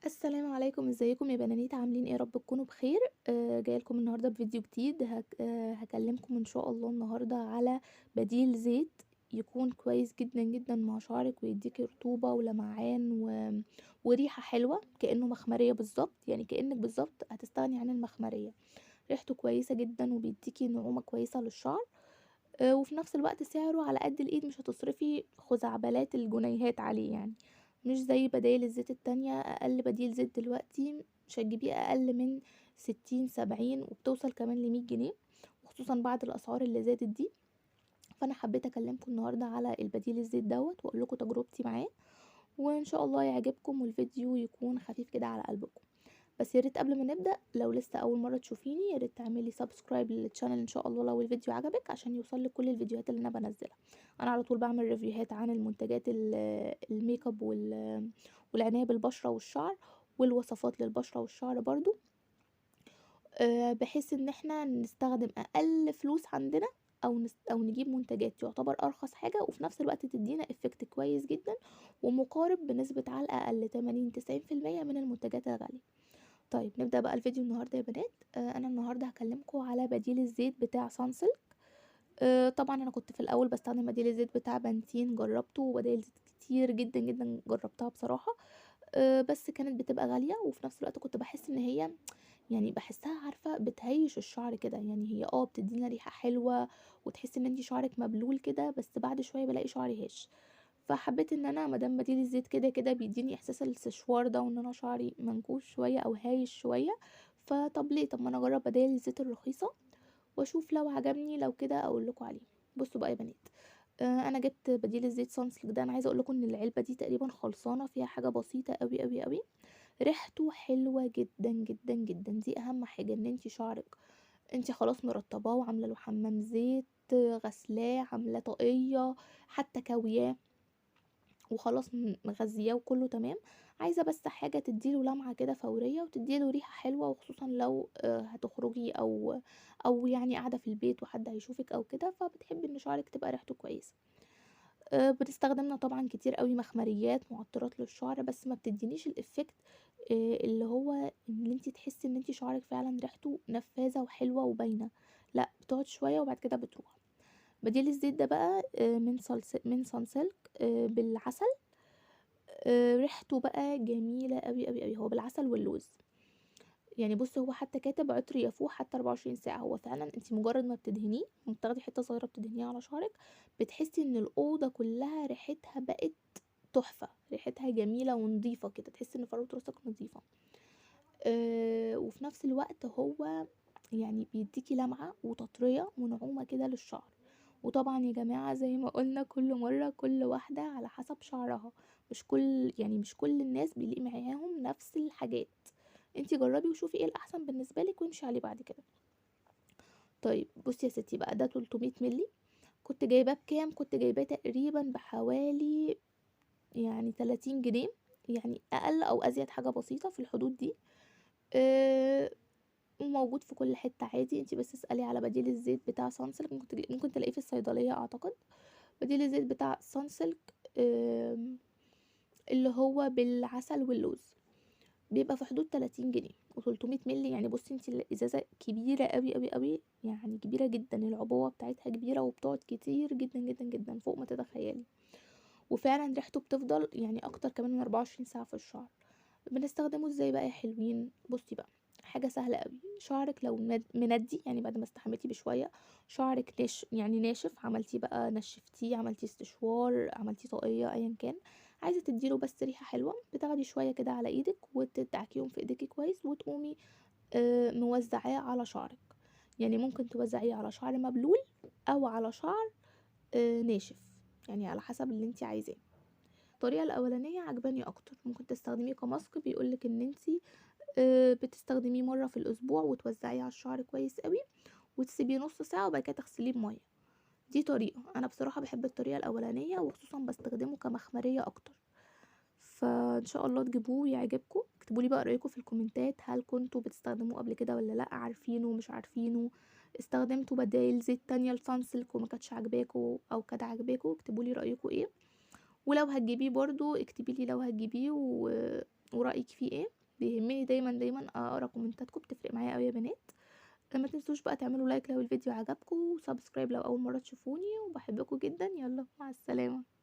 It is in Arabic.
السلام عليكم، ازيكم يا بنانيت؟ عاملين ايه؟ رب تكونوا بخير. جايه لكم النهارده بفيديو جديد. هكلمكم ان شاء الله النهارده على بديل زيت يكون كويس جدا جدا مع شعرك ويديكي رطوبه ولمعان وريحه حلوه كانه مخمريه بالظبط، يعني كانك بالظبط هتستغني عن المخمريه. ريحته كويسه جدا وبيديكي نعومه كويسه للشعر. وفي نفس الوقت سعره على قد الإيد، مش هتصرفي خزعبلات الجنيهات عليه يعني، مش زي بدايل الزيت التانية. أقل بديل زيت دلوقتي مش هتجيبيه أقل من 60 70، وبتوصل كمان ل100 جنيه، وخصوصا بعد الأسعار اللي زادت دي. فأنا حبيت أكلمكم النهاردة على البديل الزيت دوت وأقول لكم تجربتي معاه، وإن شاء الله يعجبكم والفيديو يكون خفيف كده على قلبكم. بس يا ريت قبل ما نبدأ، لو لسه أول مرة تشوفيني، يا ريت تعملي سبسكرايب للشانل إن شاء الله لو الفيديو عجبك، عشان يوصلك كل الفيديوهات اللي أنا بنزلها. أنا على طول بعمل ريفيوهات عن المنتجات الميك اب والعناية بالبشرة والشعر، والوصفات للبشرة والشعر برضو، بحيث ان احنا نستخدم اقل فلوس عندنا، او نجيب منتجات يعتبر ارخص حاجة وفي نفس الوقت تدينا افكت كويس جدا، ومقارب بنسبة على الاقل 80 90% من المنتجات الغالية. طيب نبدأ بقى الفيديو النهاردة يا بنات. أنا النهاردة هكلمكم على بديل الزيت بتاع سانسلك. طبعا أنا كنت في الأول بستخدم بديل الزيت بتاع بنتين، جربته وبدايل زيت كتير جدا جدا جربتها بصراحة. بس كانت بتبقى غالية، وفي نفس الوقت كنت بحس ان هي، يعني بحسها عارفة بتهيش الشعر كده، يعني هي بتدينا ريحة حلوة وتحس ان انتي شعرك مبلول كده، بس بعد شوية بلاقي شعري هش. فحبيت ان انا مادام بديل الزيت كده كده بيديني احساس السشوار ده، وان انا شعري منكوش شويه او هايش شويه، فطب ليه، طب ما انا اجرب بديل الزيت الرخيصه واشوف لو عجبني، لو كده اقول لكم عليه. بصوا بقى يا بنات، انا جبت بديل الزيت سانسلك ده. انا عايزه اقول لكم ان العلبه دي تقريبا خلصانه، فيها حاجه بسيطه قوي قوي قوي. ريحته حلوه جدا جدا جدا، دي اهم حاجه، ان انتي شعرك انتي خلاص مرطباه وعامله له حمام زيت، غسلاه، عاملاه طاقيه، حتى كوياه، وخلاص مغذياه وكله تمام. عايزه بس حاجه تديله لمعه كده فوريه وتديله ريحه حلوه، وخصوصا لو هتخرجي او يعني قاعده في البيت وحد هيشوفك او كده، فبتحبي ان شعرك تبقى ريحته كويسه. بتستخدمنا طبعا كتير قوي مخمريات معطرات للشعر، بس ما بتدينيش الافكت اللي هو ان انتي تحسي ان انتي شعرك فعلا ريحته نفاذه وحلوه وباينه. لا، بتقعد شويه وبعد كده بتروح. بديل الزيت ده بقى من سانسلك، بالعسل. ريحته بقى جميلة أوي أوي أوي، هو بالعسل واللوز. يعني بُصّي، هو حتى كاتب عطر يفوح حتى 24 ساعة. هو فعلًا أنتِ مجرد ما بتدهنيه وبتاخدي حتة صغيرة بتدهنيها على شعرِك، بتحسي إن الأوضة كلها ريحتها بقت تحفة، ريحتها جميلة ونضيفة كده، تحسي إن فروة راسِك نضيفة. وفي نفس الوقت هو يعني بيديكي لمعة وتطرية ونعومة كده للشعر. وطبعا يا جماعة زي ما قلنا كل مرة، كل واحدة على حسب شعرها، مش كل الناس بيليق معاهم نفس الحاجات. انتي جربي وشوفي ايه الأحسن بالنسبة لك وامشي عليه بعد كده. طيب بصي يا ستي بقى، ده 300 ملي. كنت جايباه بكام؟ كنت جايباه تقريبا بحوالي يعني 30 جنيه، يعني أقل أو أزيد حاجة بسيطة في الحدود دي. آه، وموجود في كل حتة عادي. انتي بس اسألي على بديل الزيت بتاع سانسلك، ممكن تلاقيه في الصيدلية اعتقد. بديل الزيت بتاع سانسلك، اللي هو بالعسل واللوز، بيبقى في حدود 30 جنيه و300 ملي. يعني بصي انتي الازازة كبيرة قوي قوي قوي، يعني كبيرة جدا، العبوة بتاعتها كبيرة وبتقعد كتير جدا جدا جدا فوق ما تتخيلي. وفعلا ريحته بتفضل يعني اكتر كمان من 24 ساعة في الشعر. بنستخدمه ازاي بقى يا حلوين؟ بصي بقى، حاجة سهلة قوي. شعرك لو مندي، يعني بعد ما استحميتي بشوية، شعرك يعني ناشف، عملتيه بقى، نشفتيه، عملتيه استشوار، عملتيه طاقية، ايا كان، عايزة تديله بس ريحة حلوة، بتاخدي شوية كده على ايدك وتدعكيهم في ايديكي كويس، وتقومي موزعاه على شعرك. يعني ممكن توزعيه على شعر مبلول او على شعر ناشف، يعني على حسب اللي انت عايزاه. الطريقة الأولانية عجباني أكتر، ممكن تستخدميه كماسك. بيقولك إن انتي بتستخدميه مرة في الأسبوع وتوزعيه على الشعر كويس قوي، وتسيبيه نص ساعة وبعد كده تغسليه بمية. دي طريقة أنا بصراحة بحب الطريقة الأولانية، وخصوصا بستخدمه كمخمرية أكتر. فإن شاء الله تجيبوه ويعجبكم. اكتبولي بقى رأيكم في الكومنتات، هل كنتوا بتستخدموه قبل كده ولا لأ، عارفينه مش عارفينه، استخدمتوا بدايل زيت تانية لسانسلك وما كانتش عجباكوا أو كانت عجباكوا. اكتبولي رأيكم ايه، ولو هتجيبيه برضو اكتبي لي لو هتجيبيه ورأيك فيه ايه. بيهمني دايمًا أقرا كومنتاتكم، بتفرق معايا أوي يا بنات. ما تنسوش بقى تعملوا لايك لو الفيديو عجبكم، وسبسكرايب لو أول مرة تشوفوني، وباحبكم جدًا، يالّا مع السلامة.